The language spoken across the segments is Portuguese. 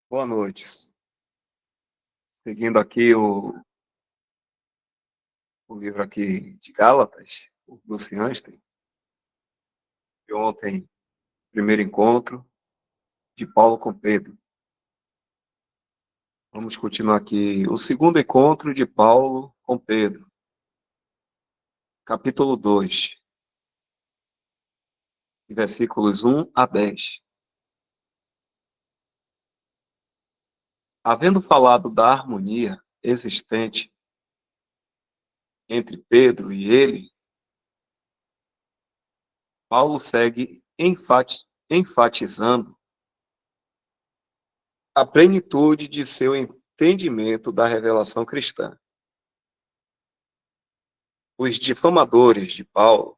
Boa noite. Seguindo aqui o livro aqui de Gálatas, o Lucian Einstein, de ontem, primeiro encontro de Paulo com Pedro. Vamos continuar aqui o segundo encontro de Paulo com Pedro, capítulo 2, versículos 1 a 10. Havendo falado da harmonia existente entre Pedro e ele, Paulo segue enfatizando a plenitude de seu entendimento da revelação cristã. Os difamadores de Paulo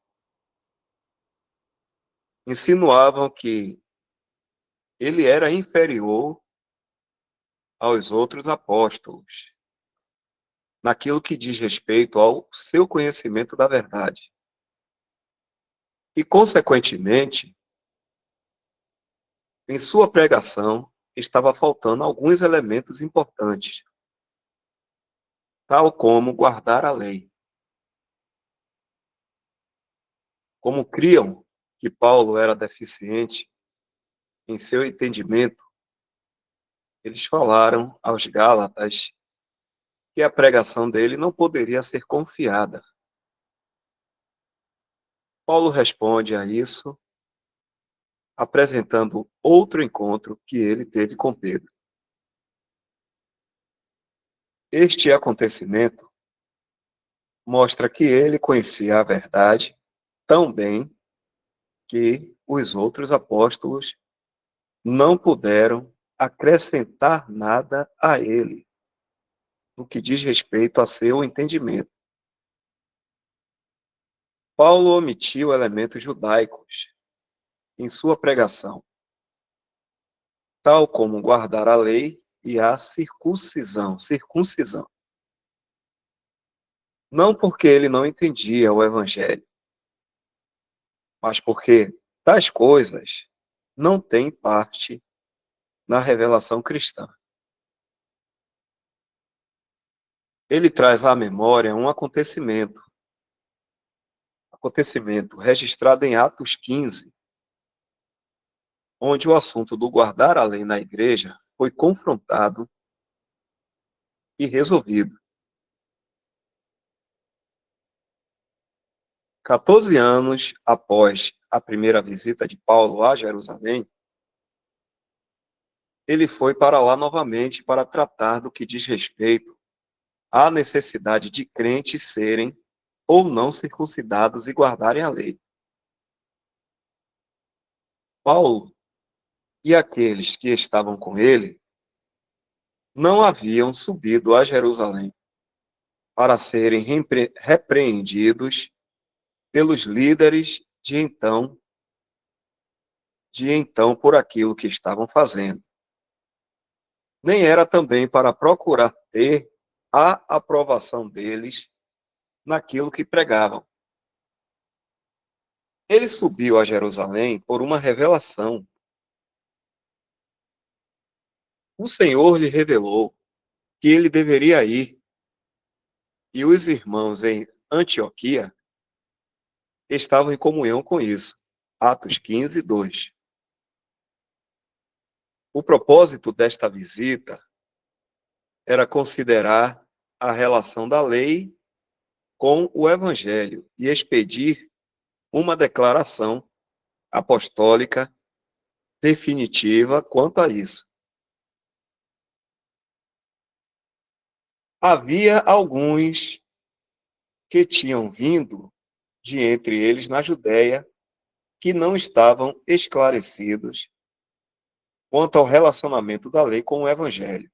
insinuavam que ele era inferior aos outros apóstolos, naquilo que diz respeito ao seu conhecimento da verdade. E, consequentemente, em sua pregação, estava faltando alguns elementos importantes, tal como guardar a lei. Como criam que Paulo era deficiente em seu entendimento, eles falaram aos Gálatas que a pregação dele não poderia ser confiada. Paulo responde a isso, apresentando outro encontro que ele teve com Pedro. Este acontecimento mostra que ele conhecia a verdade tão bem que os outros apóstolos não puderam acrescentar nada a ele no que diz respeito a seu entendimento. Paulo omitiu elementos judaicos em sua pregação, tal como guardar a lei e a circuncisão. Não porque ele não entendia o evangelho, mas porque tais coisas não têm parte na revelação cristã. Ele traz à memória um acontecimento registrado em Atos 15, onde o assunto do guardar a lei na igreja foi confrontado e resolvido. 14 anos após a primeira visita de Paulo a Jerusalém, ele foi para lá novamente para tratar do que diz respeito à necessidade de crentes serem ou não circuncidados e guardarem a lei. Paulo e aqueles que estavam com ele não haviam subido a Jerusalém para serem repreendidos pelos líderes de então por aquilo que estavam fazendo. Nem era também para procurar ter a aprovação deles naquilo que pregavam. Ele subiu a Jerusalém por uma revelação. O Senhor lhe revelou que ele deveria ir, e os irmãos em Antioquia estavam em comunhão com isso. Atos 15, 2. O propósito desta visita era considerar a relação da lei com o evangelho e expedir uma declaração apostólica definitiva quanto a isso. Havia alguns que tinham vindo de entre eles na Judéia que não estavam esclarecidos quanto ao relacionamento da lei com o evangelho.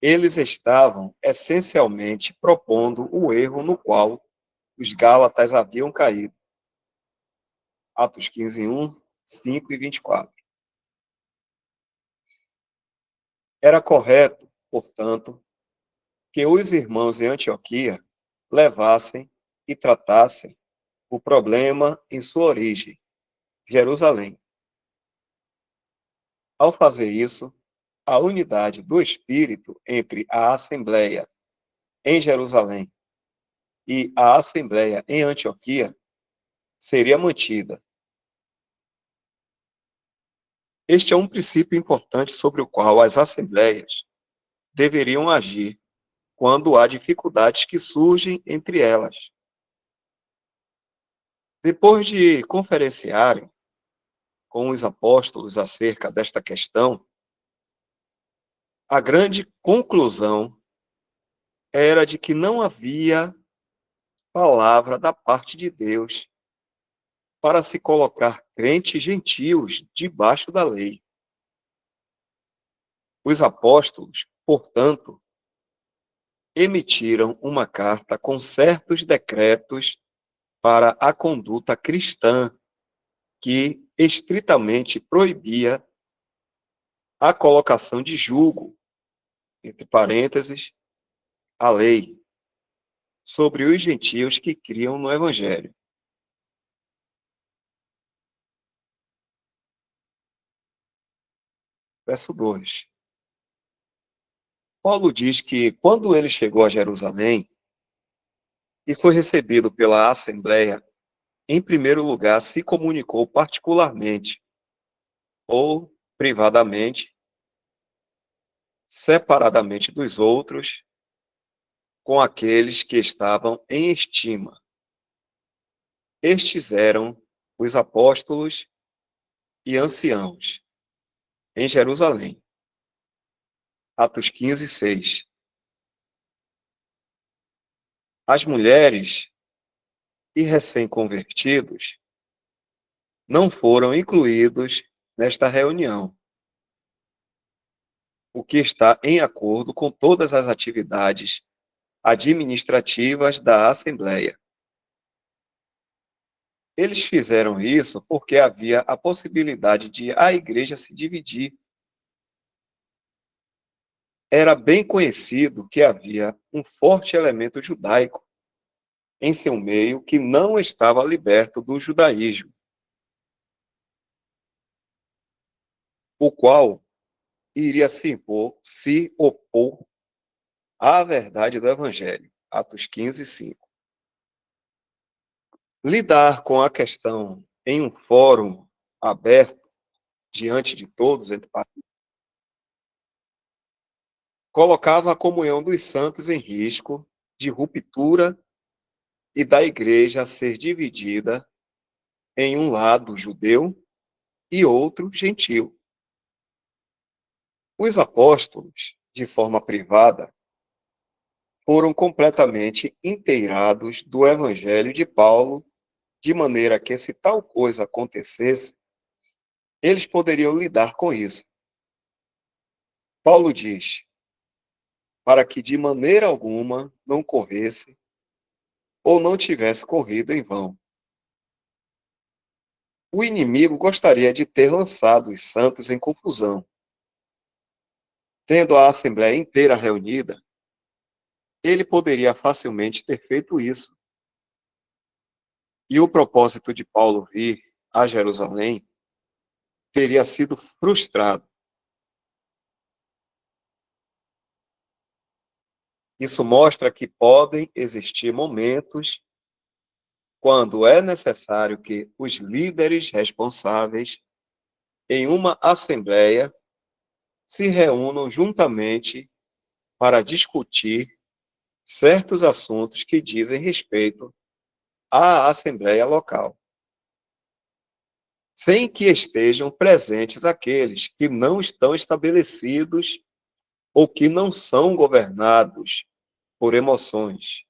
Eles estavam essencialmente propondo o erro no qual os Gálatas haviam caído. Atos 15, 1, 5 e 24. Era correto, portanto, que os irmãos em Antioquia levassem e tratassem o problema em sua origem, Jerusalém. Ao fazer isso, a unidade do Espírito entre a Assembleia em Jerusalém e a Assembleia em Antioquia seria mantida. Este é um princípio importante sobre o qual as assembleias deveriam agir quando há dificuldades que surgem entre elas. Depois de conferenciarem com os apóstolos acerca desta questão, a grande conclusão era de que não havia palavra da parte de Deus para se colocar crentes gentios debaixo da lei. Os apóstolos, portanto, emitiram uma carta com certos decretos para a conduta cristã que estritamente proibia a colocação de julgo, entre parênteses, a lei, sobre os gentios que criam no Evangelho. Verso 2. Paulo diz que quando ele chegou a Jerusalém e foi recebido pela Assembleia, em primeiro lugar se comunicou particularmente ou privadamente, separadamente dos outros, com aqueles que estavam em estima. Estes eram os apóstolos e anciãos, em Jerusalém. Atos 15, 6. As mulheres e recém-convertidos não foram incluídos nesta reunião, o que está em acordo com todas as atividades administrativas da Assembleia. Eles fizeram isso porque havia a possibilidade de a igreja se dividir. Era bem conhecido que havia um forte elemento judaico em seu meio que não estava liberto do judaísmo, o qual iria se opor à verdade do evangelho. Atos 15, 5. Lidar com a questão em um fórum aberto, diante de todos, colocava a comunhão dos santos em risco de ruptura e da igreja ser dividida em um lado judeu e outro gentil. Os apóstolos, de forma privada, foram completamente inteirados do evangelho de Paulo, de maneira que, se tal coisa acontecesse, eles poderiam lidar com isso. Paulo diz: para que de maneira alguma não corresse ou não tivesse corrido em vão. O inimigo gostaria de ter lançado os santos em confusão. Tendo a assembleia inteira reunida, ele poderia facilmente ter feito isso. E o propósito de Paulo vir a Jerusalém teria sido frustrado. Isso mostra que podem existir momentos quando é necessário que os líderes responsáveis em uma assembleia se reúnam juntamente para discutir certos assuntos que dizem respeito à assembleia local, sem que estejam presentes aqueles que não estão estabelecidos ou que não são governados por emoções.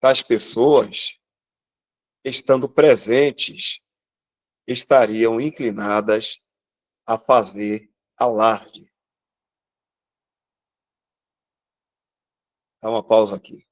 Tais pessoas, estando presentes, estariam inclinadas a fazer alarde. Dá uma pausa aqui.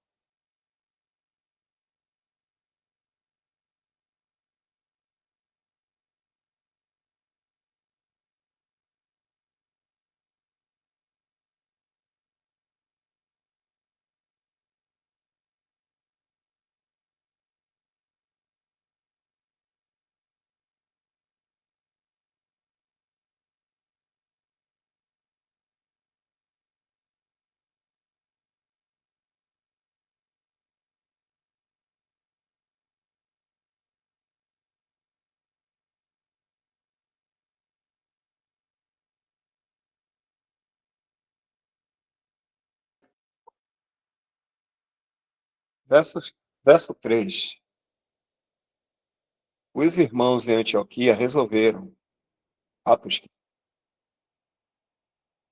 Verso 3. Os irmãos em Antioquia resolveram, Atos,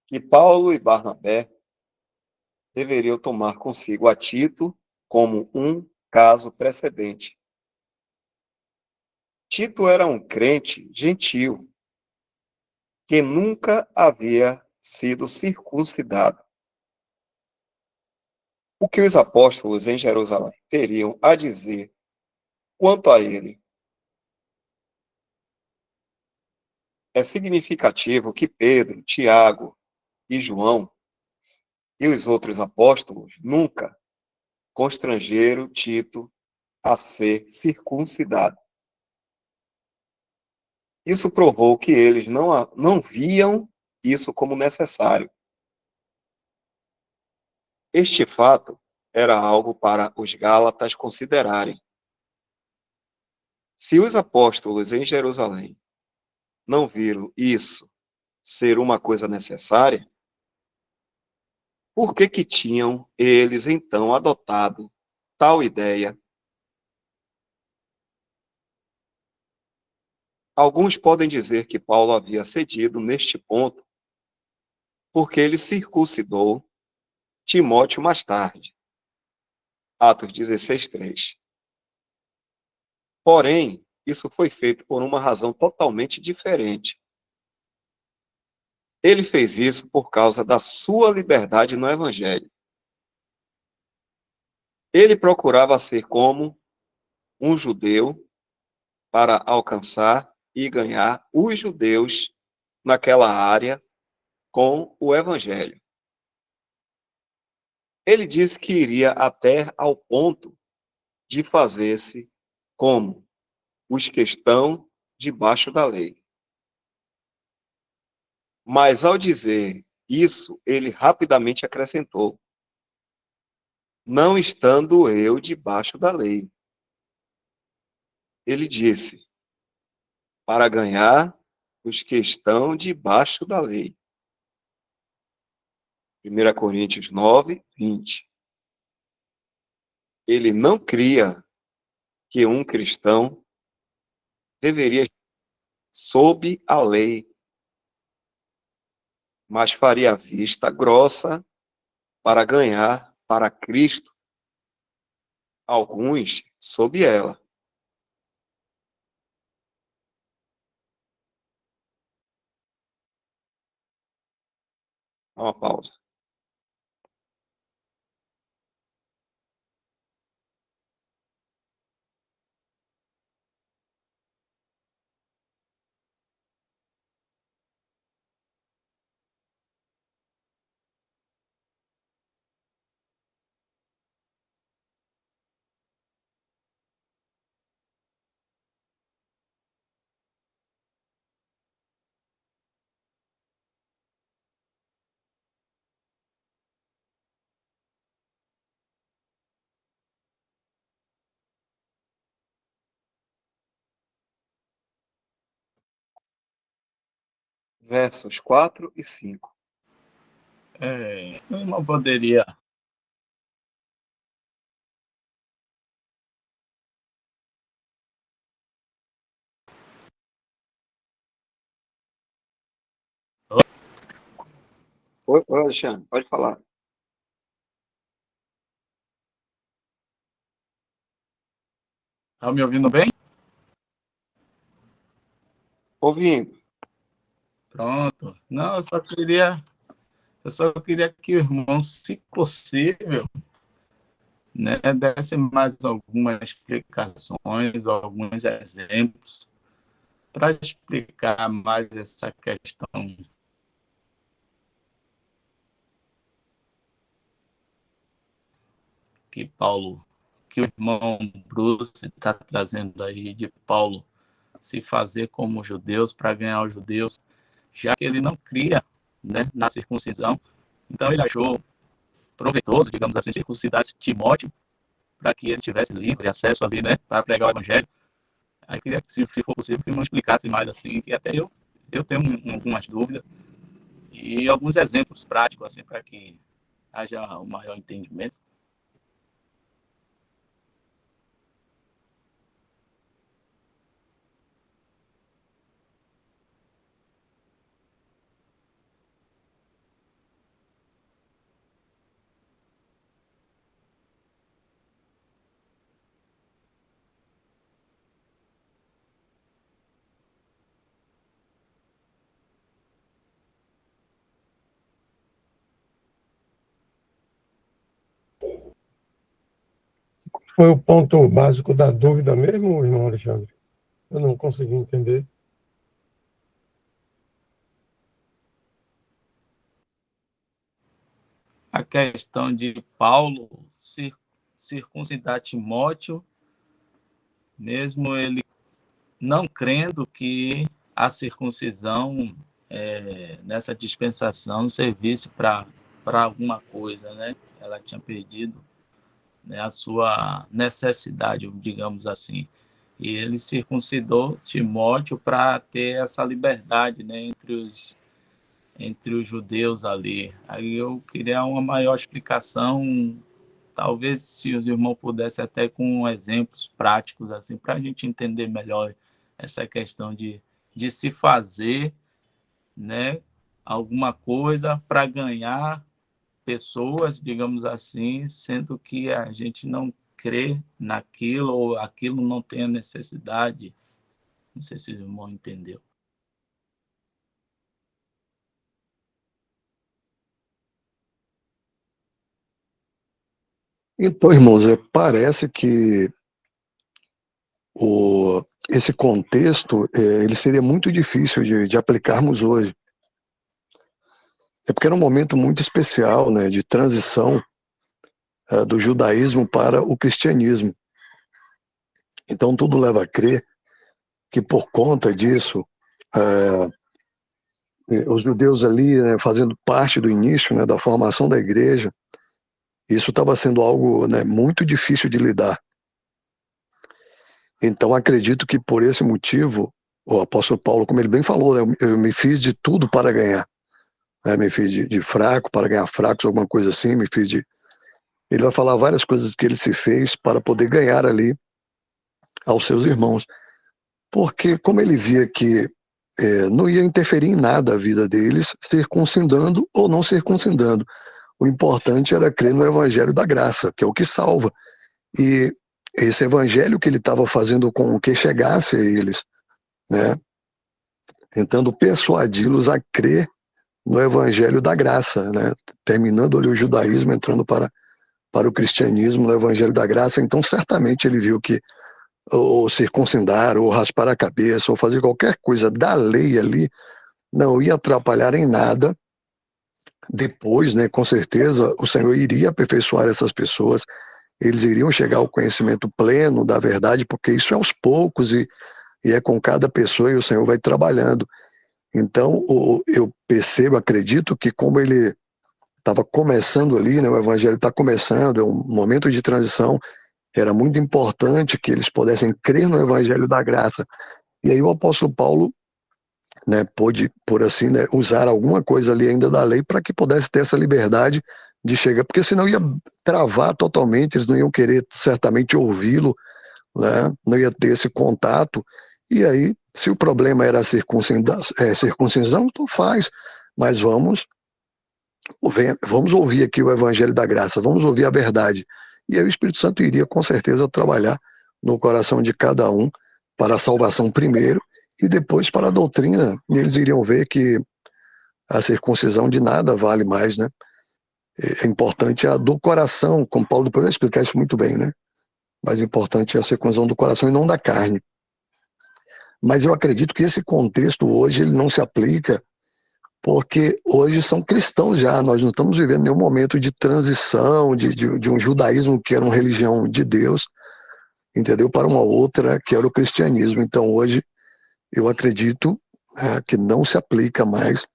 que Paulo e Barnabé deveriam tomar consigo a Tito como um caso precedente. Tito era um crente gentil que nunca havia sido circuncidado. O que os apóstolos em Jerusalém teriam a dizer quanto a ele? É significativo que Pedro, Tiago e João e os outros apóstolos nunca constrangeram Tito a ser circuncidado. Isso provou que eles não viam isso como necessário. Este fato era algo para os Gálatas considerarem. Se os apóstolos em Jerusalém não viram isso ser uma coisa necessária, por que tinham eles então adotado tal ideia? Alguns podem dizer que Paulo havia cedido neste ponto porque ele circuncidou Timóteo mais tarde. Atos 16:3. Porém, isso foi feito por uma razão totalmente diferente. Ele fez isso por causa da sua liberdade no Evangelho. Ele procurava ser como um judeu para alcançar e ganhar os judeus naquela área com o Evangelho. Ele disse que iria até ao ponto de fazer-se como os que estão debaixo da lei. Mas ao dizer isso, ele rapidamente acrescentou: não estando eu debaixo da lei. Ele disse: para ganhar os que estão debaixo da lei. 1 Coríntios 9:20. Ele não cria que um cristão deveria estar sob a lei, mas faria vista grossa para ganhar para Cristo alguns sob ela. Uma pausa. Versos 4 e 5. Eu não poderia. Oi, Alexandre, pode falar. Tá me ouvindo bem? Ouvindo. Pronto. Não, eu só queria que o irmão, se possível, né, desse mais algumas explicações, alguns exemplos para explicar mais essa questão que Paulo, que o irmão Bruce está trazendo aí de Paulo se fazer como judeus para ganhar os judeus, já que ele não cria, né, na circuncisão. Então ele achou proveitoso, digamos assim, circuncidar Timóteo para que ele tivesse livre acesso ali, né, para pregar o evangelho. Aí queria que, se for possível, que não explicasse mais assim, que até eu tenho algumas dúvidas e alguns exemplos práticos assim para que haja um maior entendimento. foi o ponto básico da dúvida mesmo, irmão Alexandre? Eu não consegui entender. A questão de Paulo circuncidar Timóteo, mesmo ele não crendo que a circuncisão nessa dispensação servisse para alguma coisa, né? Ela tinha perdido, né, a sua necessidade, digamos assim. E ele circuncidou Timóteo para ter essa liberdade, né, entre os judeus ali. Aí eu queria uma maior explicação, talvez se os irmãos pudessem até com exemplos práticos, assim, para a gente entender melhor essa questão de se fazer, né, alguma coisa para ganhar pessoas, digamos assim, sendo que a gente não crê naquilo ou aquilo não tem a necessidade. Não sei se o irmão entendeu. Então, irmãos, parece que esse contexto ele seria muito difícil de aplicarmos hoje. É porque era um momento muito especial, né, de transição do judaísmo para o cristianismo. Então, tudo leva a crer que, por conta disso, os judeus ali, né, fazendo parte do início, né, da formação da igreja, isso estava sendo algo, né, muito difícil de lidar. Então, acredito que por esse motivo, o apóstolo Paulo, como ele bem falou, né, eu me fiz de tudo para ganhar. Né, me fiz de fraco para ganhar fracos, alguma coisa assim, me fiz de... Ele vai falar várias coisas que ele se fez para poder ganhar ali aos seus irmãos. Porque como ele via que não ia interferir em nada a vida deles, circuncidando ou não circuncidando. O importante era crer no evangelho da graça, que é o que salva. E esse evangelho que ele estava fazendo com que chegasse a eles, né, tentando persuadi-los a crer no evangelho da graça, né, terminando ali o judaísmo, entrando para o cristianismo, no evangelho da graça. Então, certamente ele viu que ou circuncidar, ou raspar a cabeça, ou fazer qualquer coisa da lei ali, não ia atrapalhar em nada. Depois, né, com certeza, o Senhor iria aperfeiçoar essas pessoas, eles iriam chegar ao conhecimento pleno da verdade, porque isso é aos poucos e é com cada pessoa, e o Senhor vai trabalhando. Então, eu percebo, acredito que como ele estava começando ali, né, o evangelho está começando, é um momento de transição, era muito importante que eles pudessem crer no evangelho da graça. E aí o apóstolo Paulo, né, pôde, por assim, né, usar alguma coisa ali ainda da lei para que pudesse ter essa liberdade de chegar, porque senão ia travar totalmente, eles não iam querer certamente ouvi-lo, né, não ia ter esse contato. E aí, se o problema era a circuncisão, então faz, mas vamos ouvir aqui o evangelho da graça, vamos ouvir a verdade. E aí o Espírito Santo iria com certeza trabalhar no coração de cada um para a salvação primeiro e depois para a doutrina. E eles iriam ver que a circuncisão de nada vale mais, né? É importante a do coração, como Paulo depois vai explicar isso muito bem, né? Mais importante é a circuncisão do coração e não da carne. Mas eu acredito que esse contexto hoje ele não se aplica porque hoje são cristãos já, nós não estamos vivendo nenhum momento de transição de um judaísmo que era uma religião de Deus, entendeu, para uma outra que era o cristianismo. Então hoje eu acredito que não se aplica mais,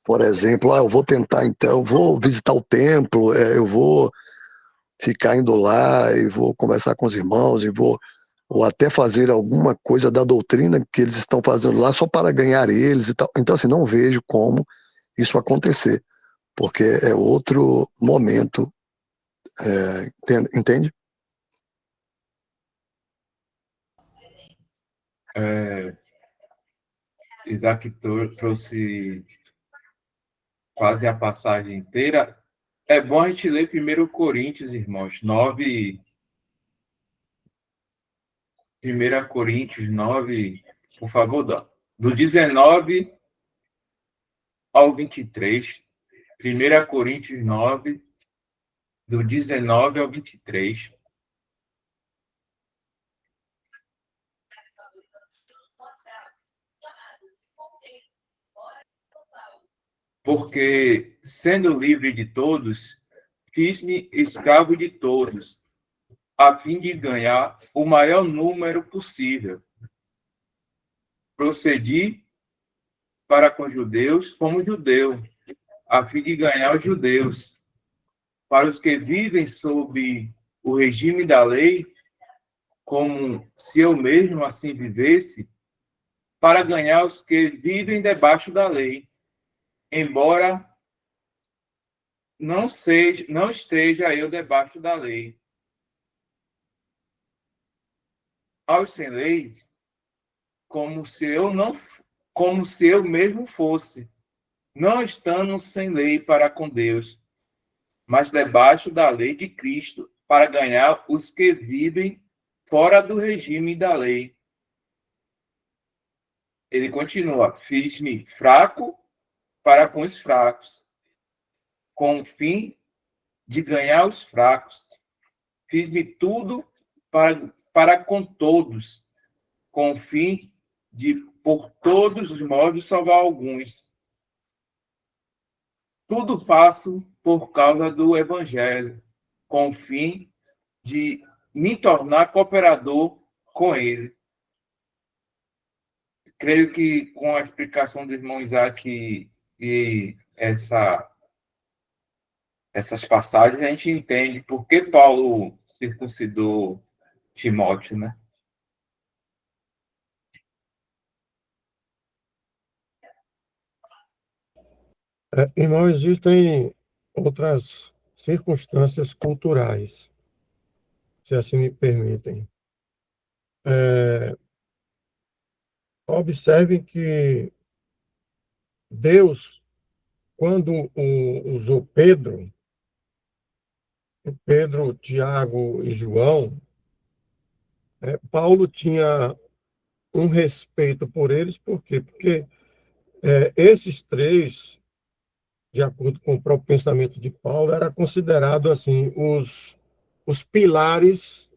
por exemplo, eu vou tentar então, eu vou visitar o templo, eu vou ficar indo lá e vou conversar com os irmãos e vou ou até fazer alguma coisa da doutrina que eles estão fazendo lá só para ganhar eles e tal. Então, assim, não vejo como isso acontecer, porque é outro momento, entende? Isaac trouxe quase a passagem inteira. É bom a gente ler 1 Coríntios, irmãos, 9... 1 Coríntios 9, por favor, do 19 ao 23. 1 Coríntios 9, do 19 ao 23. porque, sendo livre de todos, fiz-me escravo de todos, a fim de ganhar o maior número possível. Procedi para com judeus como judeu, a fim de ganhar os judeus. Para os que vivem sob o regime da lei, como se eu mesmo assim vivesse, para ganhar os que vivem debaixo da lei, embora não esteja eu debaixo da lei. Aos sem lei, como se eu mesmo fosse, não estando sem lei para com Deus, mas debaixo da lei de Cristo, para ganhar os que vivem fora do regime da lei. Ele continua: fiz-me fraco para com os fracos, com o fim de ganhar os fracos. Fiz-me tudo para com todos, com o fim de, por todos os modos, salvar alguns. Tudo faço por causa do Evangelho, com o fim de me tornar cooperador com ele. Creio que com a explicação do irmão Isaac e essas passagens, a gente entende por que Paulo circuncidou Timóteo, né? Irmão, existem outras circunstâncias culturais, se assim me permitem. Observem que Deus, quando usou Pedro, Tiago e João, Paulo tinha um respeito por eles, por quê? Porque esses três, de acordo com o próprio pensamento de Paulo, era considerado assim os pilares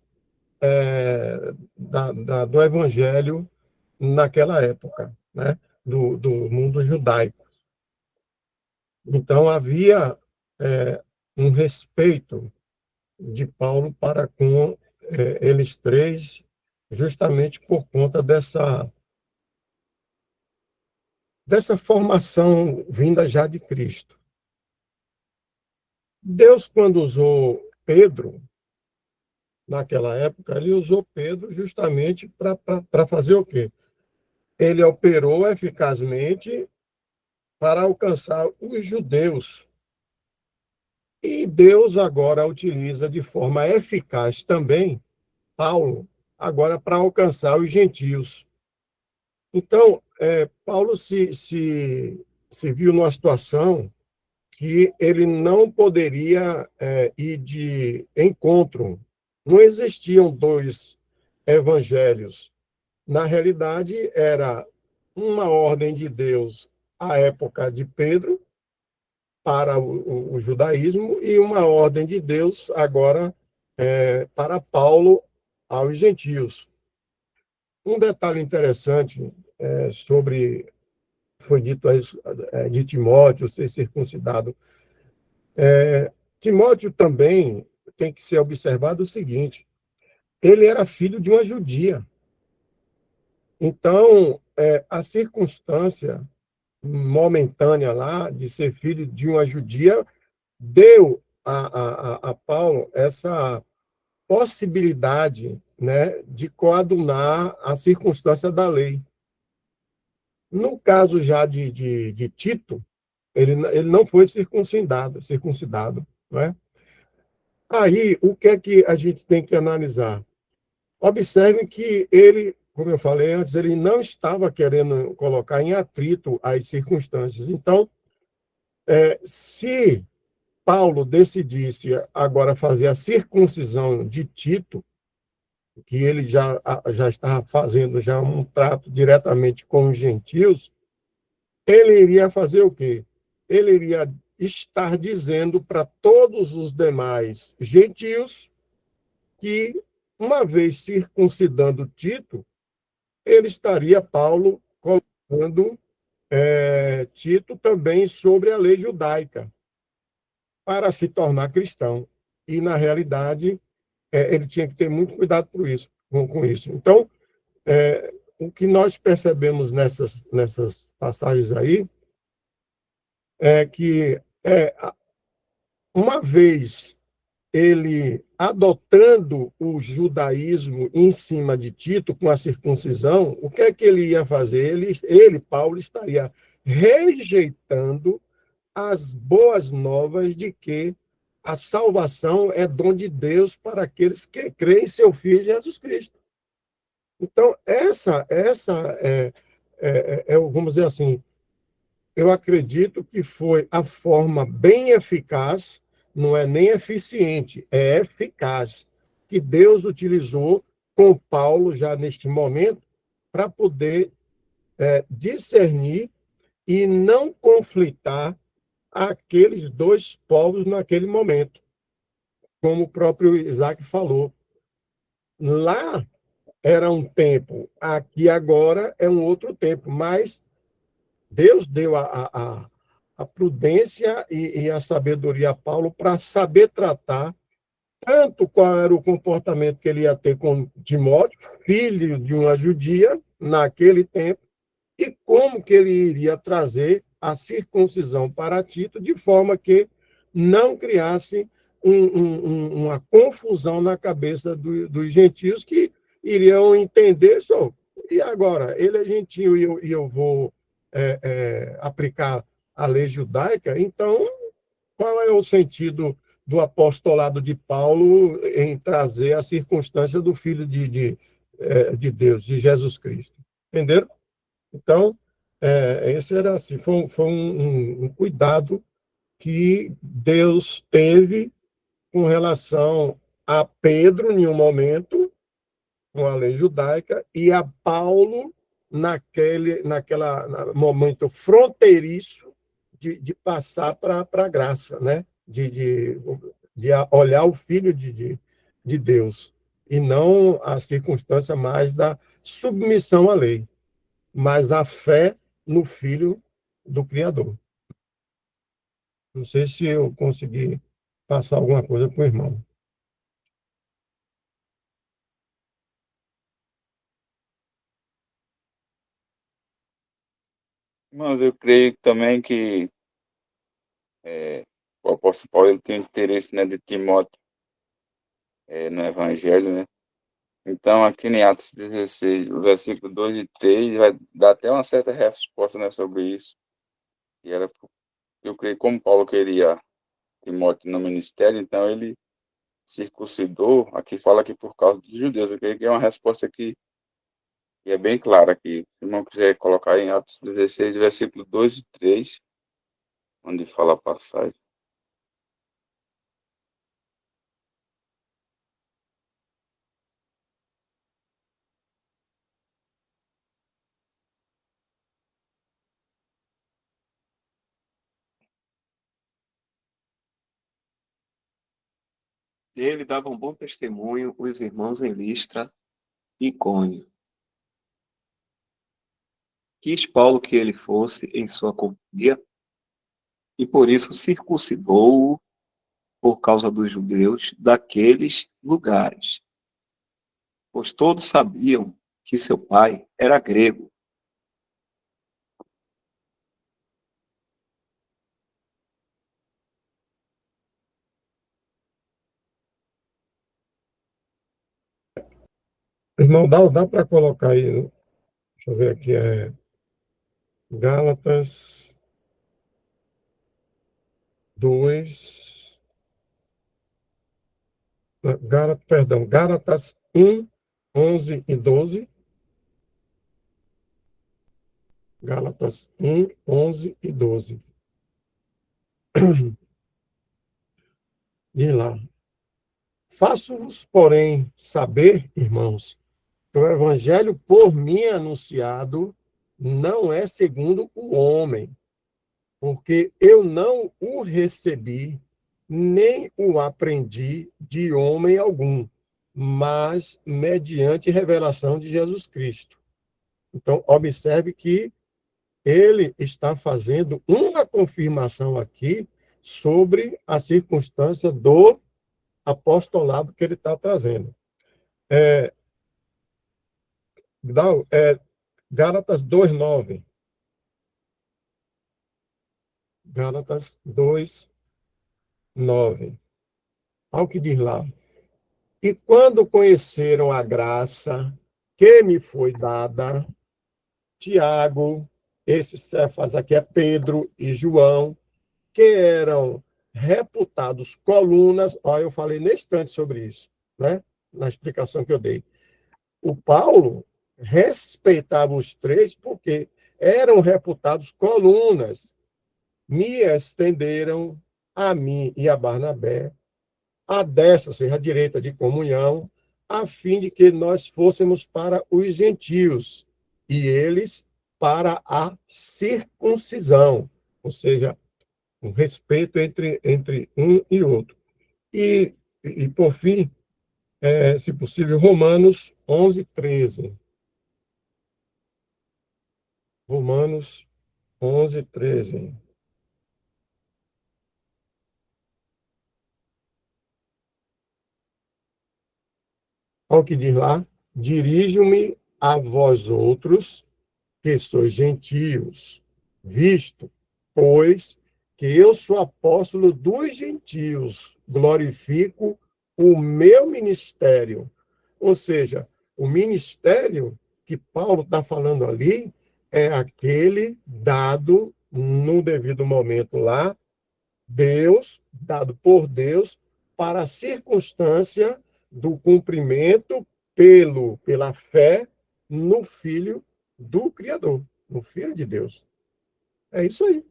do Evangelho naquela época, né? do mundo judaico. Então, havia um respeito de Paulo para com eles três, justamente por conta dessa formação vinda já de Cristo. Deus, quando usou Pedro, naquela época, ele usou Pedro justamente para fazer o quê? Ele operou eficazmente para alcançar os judeus. E Deus agora utiliza de forma eficaz também Paulo, agora para alcançar os gentios. Então, Paulo se viu numa situação que ele não poderia ir de encontro. Não existiam dois evangelhos. Na realidade, era uma ordem de Deus à época de Pedro para o judaísmo e uma ordem de Deus agora para Paulo aos gentios. Um detalhe interessante foi dito de Timóteo ser circuncidado. Timóteo também tem que ser observado o seguinte: ele era filho de uma judia. Então, a circunstância momentânea lá de ser filho de uma judia deu a Paulo essa possibilidade, né, de coadunar a circunstância da lei. No caso já de Tito, ele não foi circuncidado, não é? Aí, o que é que a gente tem que analisar? Observem que ele, como eu falei antes, ele não estava querendo colocar em atrito as circunstâncias. Então, se Paulo decidisse agora fazer a circuncisão de Tito, que ele já estava fazendo já um trato diretamente com os gentios, ele iria fazer o quê? Ele iria estar dizendo para todos os demais gentios que, uma vez circuncidando Tito, ele estaria, Paulo, colocando Tito também sobre a lei judaica, para se tornar cristão. E, na realidade, ele tinha que ter muito cuidado com isso. Então, o que nós percebemos nessas passagens aí é que, uma vez ele adotando o judaísmo em cima de Tito, com a circuncisão, o que é que ele ia fazer? Paulo, estaria rejeitando as boas novas de que a salvação é dom de Deus para aqueles que creem em seu Filho Jesus Cristo. Então, vamos dizer assim, eu acredito que foi a forma bem eficaz, não é nem eficiente, é eficaz, que Deus utilizou com Paulo já neste momento para poder discernir e não conflitar aqueles dois povos naquele momento, como o próprio Isaac falou. Lá era um tempo, aqui agora é um outro tempo, mas Deus deu a prudência e a sabedoria a Paulo para saber tratar tanto qual era o comportamento que ele ia ter com Timóteo, filho de uma judia, naquele tempo, e como que ele iria trazer a circuncisão para Tito, de forma que não criasse uma confusão na cabeça dos gentios, que iriam entender só. E agora, ele é gentio e eu vou aplicar a lei judaica, então qual é o sentido do apostolado de Paulo em trazer a circunstância do Filho de Deus, de Jesus Cristo? Entenderam? Então, esse era assim, foi um cuidado que Deus teve com relação a Pedro, em um momento, com a lei judaica, e a Paulo, naquele momento fronteiriço de passar para a graça, né? De olhar o Filho de Deus, e não a circunstância mais da submissão à lei, mas a fé no Filho do Criador. Não sei se eu consegui passar alguma coisa para o irmão. Mas eu creio também que o apóstolo Paulo ele tem interesse, né, de Timóteo no Evangelho, né? Então, aqui em Atos 16, o versículo 2 e 3, vai dar até uma certa resposta, né, sobre isso. E eu creio que como Paulo queria Timóteo no ministério, então ele circuncidou, aqui fala que por causa dos judeus. Eu creio que é uma resposta que é bem clara aqui. Se o irmão quiser colocar em Atos 16, versículo 2 e 3, onde fala a passagem. Dele davam bom testemunho os irmãos em Listra e Icônio. Quis Paulo que ele fosse em sua companhia, e por isso circuncidou-o por causa dos judeus daqueles lugares, pois todos sabiam que seu pai era grego. Irmão, dá para colocar aí, deixa eu ver aqui, Gálatas 2, Gálatas 1, 11 e 12. Gálatas 1, 11 e 12. Diz lá. Faço-vos, porém, saber, irmãos, que o evangelho por mim anunciado não é segundo o homem, porque eu não o recebi, nem o aprendi de homem algum, mas mediante revelação de Jesus Cristo. Então, observe que ele está fazendo uma confirmação aqui sobre a circunstância do apostolado que ele está trazendo. Gálatas 2:9. Gálatas 2:9. Olha o que diz lá. E quando conheceram a graça que me foi dada, Tiago, esse Cefas aqui é Pedro e João, que eram reputados colunas, olha, eu falei nesse instante sobre isso, né? Na explicação que eu dei. O Paulo respeitava os três porque eram reputados colunas. Me estenderam a mim e a Barnabé a destra, ou seja, a direita de comunhão, a fim de que nós fôssemos para os gentios e eles para a circuncisão, ou seja, um respeito entre um e outro. E por fim, se possível, Romanos 11:13. Romanos 11:13. Olha o que diz lá. Dirijo-me a vós outros, que sois gentios, visto, pois, que eu sou apóstolo dos gentios, glorifico o meu ministério. Ou seja, o ministério que Paulo está falando ali é aquele dado no devido momento lá, Deus, dado por Deus, para a circunstância do cumprimento pela fé no Filho do Criador, no Filho de Deus. É isso aí.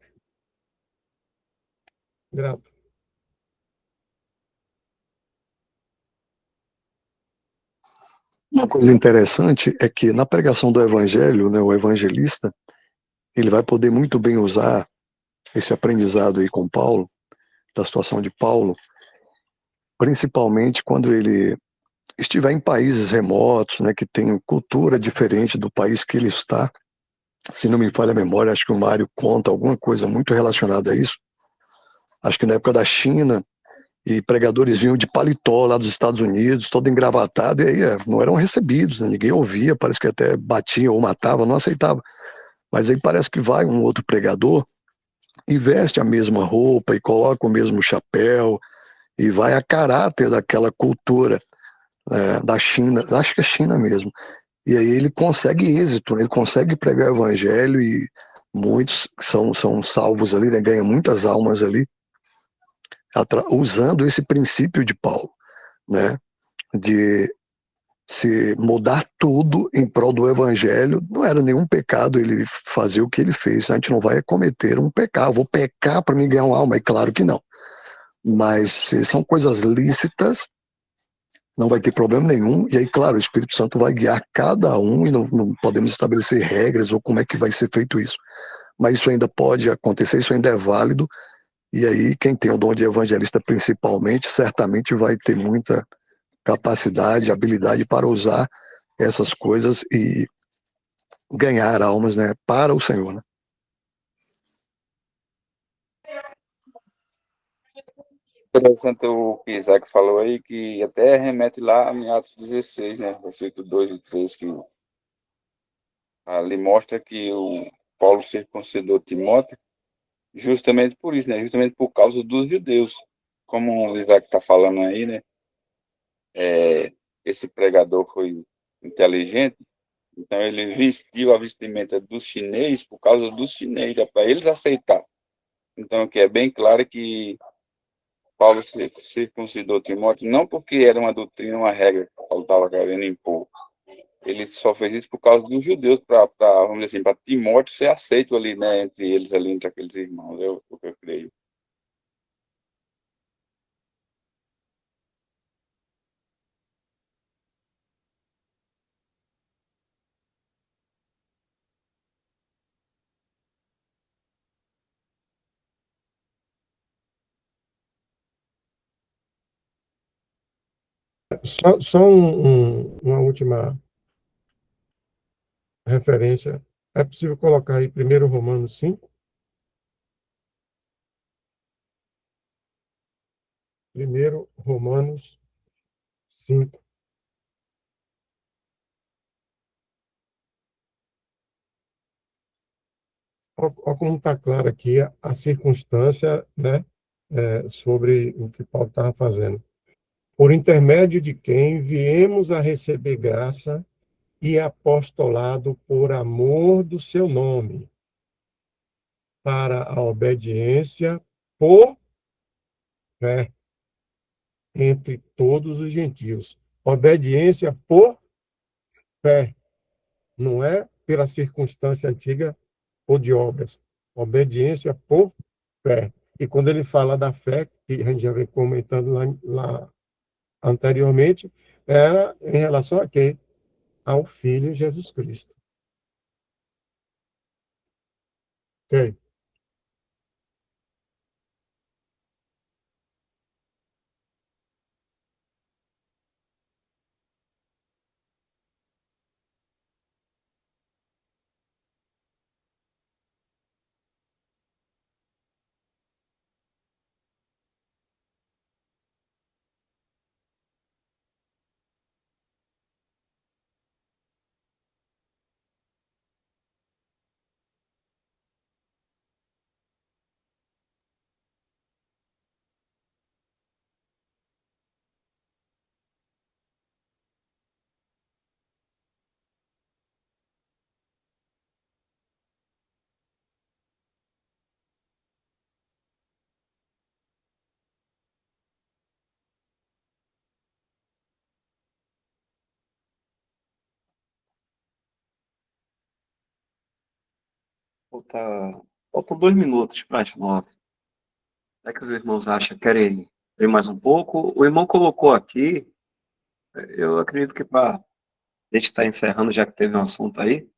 Grato. Uma coisa interessante é que na pregação do evangelho, né, o evangelista, ele vai poder muito bem usar esse aprendizado aí com Paulo, da situação de Paulo, principalmente quando ele estiver em países remotos, né, que tem cultura diferente do país que ele está. Se não me falha a memória, acho que o Mário conta alguma coisa muito relacionada a isso. Acho que na época da China, e pregadores vinham de paletó lá dos Estados Unidos, todo engravatado, e aí não eram recebidos, né? Ninguém ouvia, parece que até batia ou matava, não aceitava. Mas aí parece que vai um outro pregador e veste a mesma roupa e coloca o mesmo chapéu e vai a caráter daquela cultura da China, acho que é China mesmo. E aí ele consegue êxito, né? Ele consegue pregar o evangelho e muitos são salvos ali, né? Ganham muitas almas ali, usando esse princípio de Paulo, né? De se mudar tudo em prol do evangelho. Não era nenhum pecado ele fazer o que ele fez. A gente não vai cometer um pecado. Vou pecar para me ganhar uma alma? É claro que não. Mas se são coisas lícitas, não vai ter problema nenhum. E aí, claro, o Espírito Santo vai guiar cada um e não podemos estabelecer regras ou como é que vai ser feito isso. Mas isso ainda pode acontecer, isso ainda é válido. E aí, quem tem o dom de evangelista principalmente, certamente vai ter muita capacidade, habilidade para usar essas coisas e ganhar almas, né, para o Senhor, né? Interessante o que Isaac falou aí, que até remete lá em Atos 16, né, versículo 2 e 3, que ali mostra que o Paulo circuncidou Timóteo justamente por isso, né, justamente por causa dos judeus. Como o Isaac está falando aí, né, esse pregador foi inteligente, então ele vestiu a vestimenta dos chineses por causa dos chineses, é para eles aceitar. Então, que é bem claro que Paulo circuncidou Timóteo não porque era uma doutrina, uma regra que Paulo estava querendo impor. Ele só fez isso por causa dos judeus, vamos dizer assim, para Timóteo ser aceito ali, né, entre eles, ali, entre aqueles irmãos, é o que eu creio. Só uma última referência É possível colocar aí 1 Romanos 5? 1 Romanos 5. Olha como está claro aqui a circunstância, né, sobre o que Paulo estava fazendo. Por intermédio de quem viemos a receber graça e apostolado por amor do seu nome, para a obediência por fé entre todos os gentios. Obediência por fé, não é pela circunstância antiga ou de obras. Obediência por fé. E quando ele fala da fé, que a gente já vem comentando lá anteriormente, era em relação a quê? Ao Filho Jesus Cristo. Ok? Faltam 2 minutos para as 9. É que os irmãos acham, querem ver mais um pouco? O irmão colocou aqui, eu acredito que para a gente estar encerrando, já que teve um assunto aí,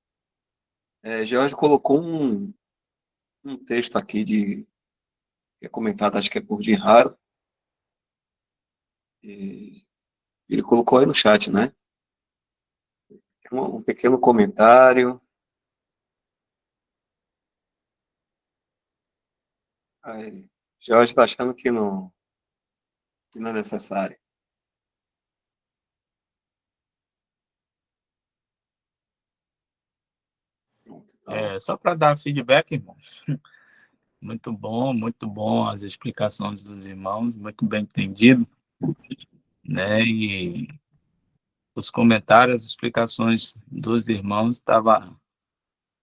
Jorge colocou um texto aqui que é comentado, acho que é por Jim Raro, e ele colocou aí no chat, né? Um pequeno comentário. Aí, Jorge está achando que não é necessário. Pronto, então, Só para dar feedback, irmão. Muito bom as explicações dos irmãos, muito bem entendido, né? E os comentários, as explicações dos irmãos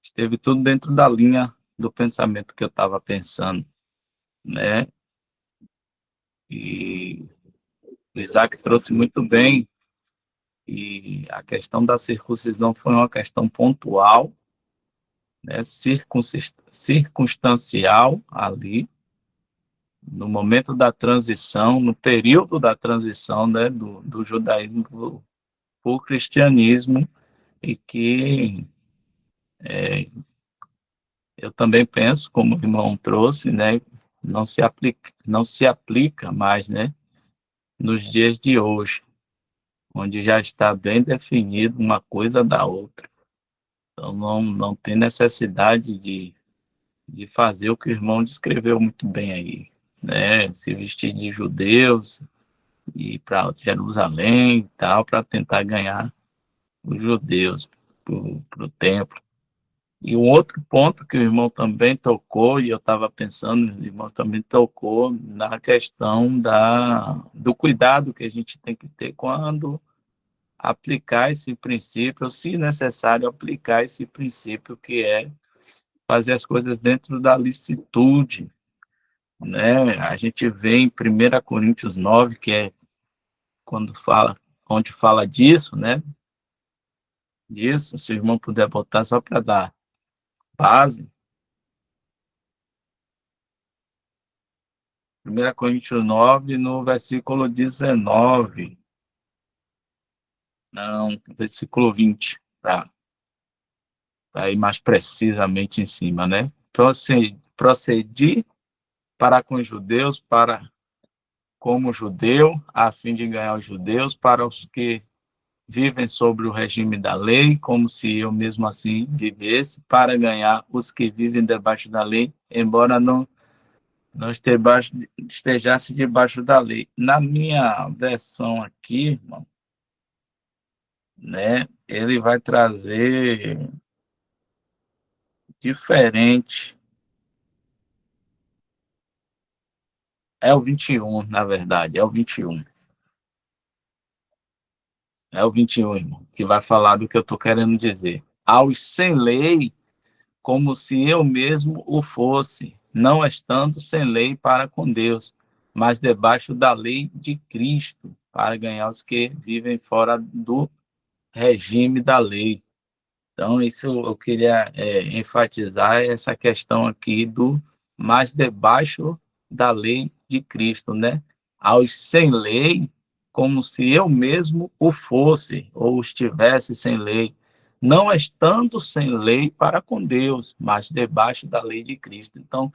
esteve tudo dentro da linha do pensamento que eu estava pensando, né? E o Isaac trouxe muito bem, e a questão da circuncisão foi uma questão pontual, né? Circunstancial ali, no momento da transição, no período da transição, né, do judaísmo para o cristianismo, e que eu também penso, como o irmão trouxe, né, não se aplica mais, né, nos dias de hoje, onde já está bem definido uma coisa da outra. Então, não tem necessidade de fazer o que o irmão descreveu muito bem aí, né, se vestir de judeus, ir para Jerusalém e tal, para tentar ganhar os judeus para o templo. E um outro ponto que o irmão também tocou, e eu estava pensando, o irmão também tocou na questão do cuidado que a gente tem que ter quando aplicar esse princípio, ou se necessário, aplicar esse princípio que é fazer as coisas dentro da licitude, né? A gente vê em 1 Coríntios 9, que é onde fala disso, né? Disso, se o irmão puder botar só para dar base. 1 Coríntios 9, no versículo 19. Não, versículo 20, para ir mais precisamente em cima, né? Procedi para com os judeus, como judeu, a fim de ganhar os judeus, para os que vivem sobre o regime da lei, como se eu mesmo assim vivesse, para ganhar os que vivem debaixo da lei, embora não estejasse debaixo da lei. Na minha versão aqui, irmão, né, ele vai trazer diferente. É o 21, na verdade, é o 21. É o 21, irmão, que vai falar do que eu estou querendo dizer. Aos sem lei, como se eu mesmo o fosse, não estando sem lei para com Deus, mas debaixo da lei de Cristo, para ganhar os que vivem fora do regime da lei. Então, isso eu queria enfatizar essa questão aqui do mais debaixo da lei de Cristo, né? Aos sem lei, como se eu mesmo o fosse, ou estivesse sem lei, não estando sem lei para com Deus, mas debaixo da lei de Cristo. Então,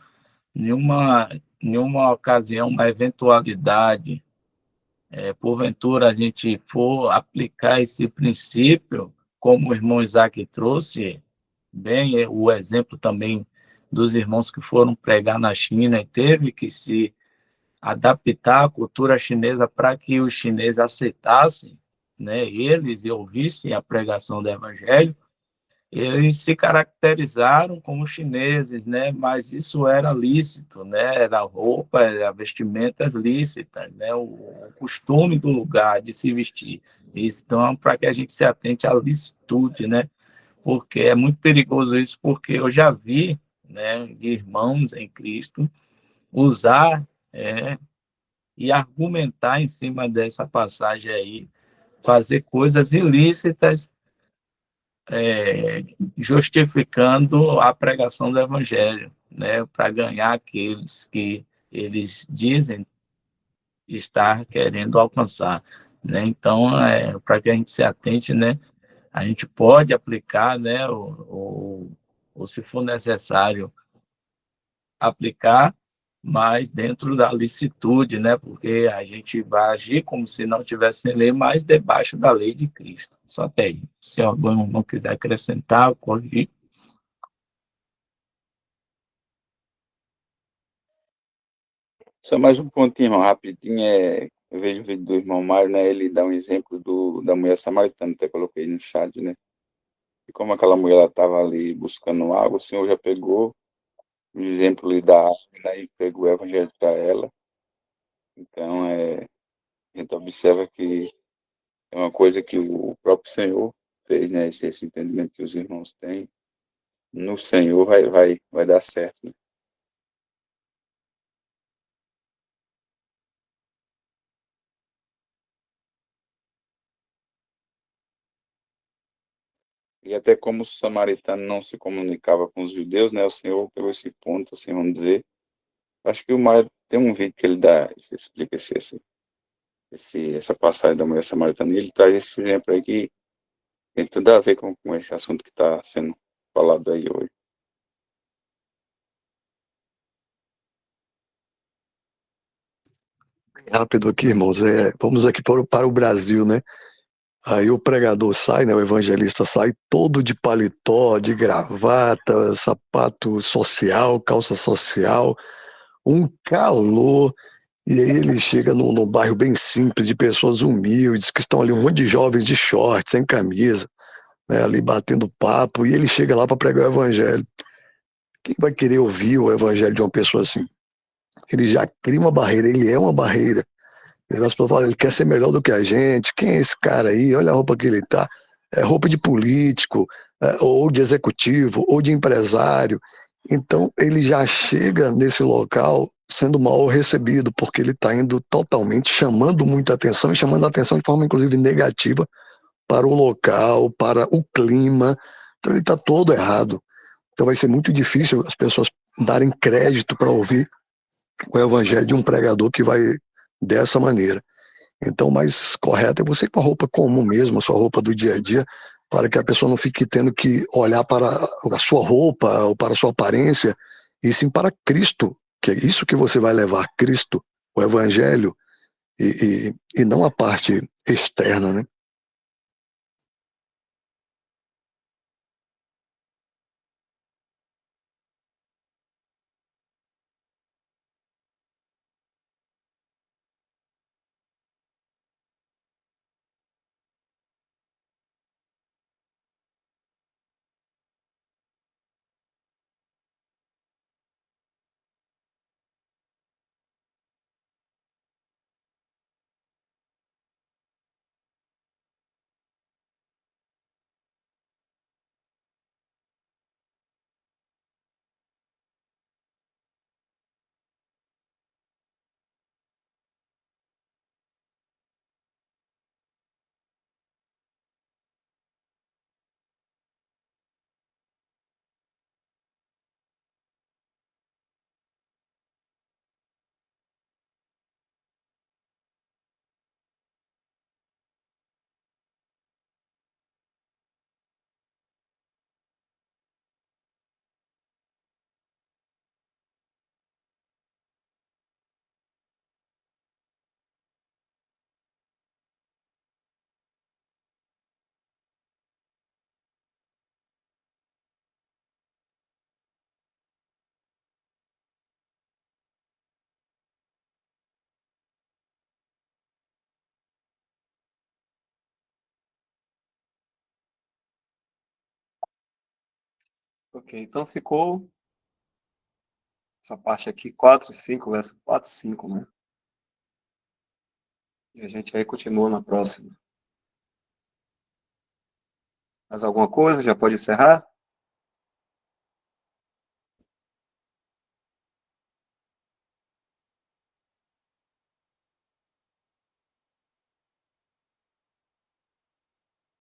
nenhuma ocasião, uma eventualidade, porventura a gente for aplicar esse princípio, como o irmão Isaac trouxe, bem, o exemplo também dos irmãos que foram pregar na China e teve que se adaptar à cultura chinesa para que os chineses aceitassem, né, eles e ouvissem a pregação do evangelho. Eles se caracterizaram como chineses, né? Mas isso era lícito, né? Era roupa, era vestimentas lícitas, né? O costume do lugar de se vestir. Isso, então, para que a gente se atente à licitude, né? Porque é muito perigoso isso, porque eu já vi, né, irmãos em Cristo usar e argumentar em cima dessa passagem aí, fazer coisas ilícitas, justificando a pregação do evangelho, né, para ganhar aqueles que eles dizem estar querendo alcançar, né? Então, para que a gente se atente, né, a gente pode aplicar, né, ou se for necessário aplicar, mas dentro da licitude, né? Porque a gente vai agir como se não tivesse lei, mas debaixo da lei de Cristo. Só até aí. Se algum não quiser acrescentar, corrigir. Só mais um pontinho irmão, rapidinho, eu vejo o vídeo do irmão Mário, né, ele dá um exemplo da mulher samaritana, até coloquei no chat, né, e como aquela mulher ela estava ali buscando água, o Senhor já pegou o exemplo ali da água, né, e pegou o evangelho para ela, então a gente observa que é uma coisa que o próprio Senhor fez, né, esse entendimento que os irmãos têm, no Senhor vai dar certo, né? E até como o samaritano não se comunicava com os judeus, né, o Senhor pegou esse ponto, assim, vamos dizer. Acho que o Mário tem um vídeo que ele explica essa passagem da mulher samaritana, e ele traz esse exemplo aí que tem tudo a ver com esse assunto que está sendo falado aí hoje. Rápido aqui, irmãos. Vamos aqui para o Brasil, né? Aí o pregador sai, né? O evangelista sai todo de paletó, de gravata, sapato social, calça social, um calor. E aí ele chega num bairro bem simples, de pessoas humildes, que estão ali, um monte de jovens de shorts, sem camisa, né? Ali batendo papo, e ele chega lá para pregar o evangelho. Quem vai querer ouvir o evangelho de uma pessoa assim? Ele já cria uma barreira, ele é uma barreira. As pessoas falam, ele quer ser melhor do que a gente. Quem é esse cara aí? Olha a roupa que ele tá. É roupa de político, ou de executivo, ou de empresário. Então, ele já chega nesse local sendo mal recebido, porque ele está indo totalmente chamando muita atenção, e chamando a atenção de forma, inclusive, negativa para o local, para o clima. Então, ele está todo errado. Então, vai ser muito difícil as pessoas darem crédito para ouvir o evangelho de um pregador que vai dessa maneira. Então, o mais correto é você ir com a roupa comum mesmo, a sua roupa do dia a dia, para que a pessoa não fique tendo que olhar para a sua roupa ou para a sua aparência, e sim para Cristo, que é isso que você vai levar, Cristo, o Evangelho, e não a parte externa, né? Ok, então ficou essa parte aqui, 4 e 5, verso 4 e 5, né? E a gente aí continua na próxima. Mais alguma coisa? Já pode encerrar?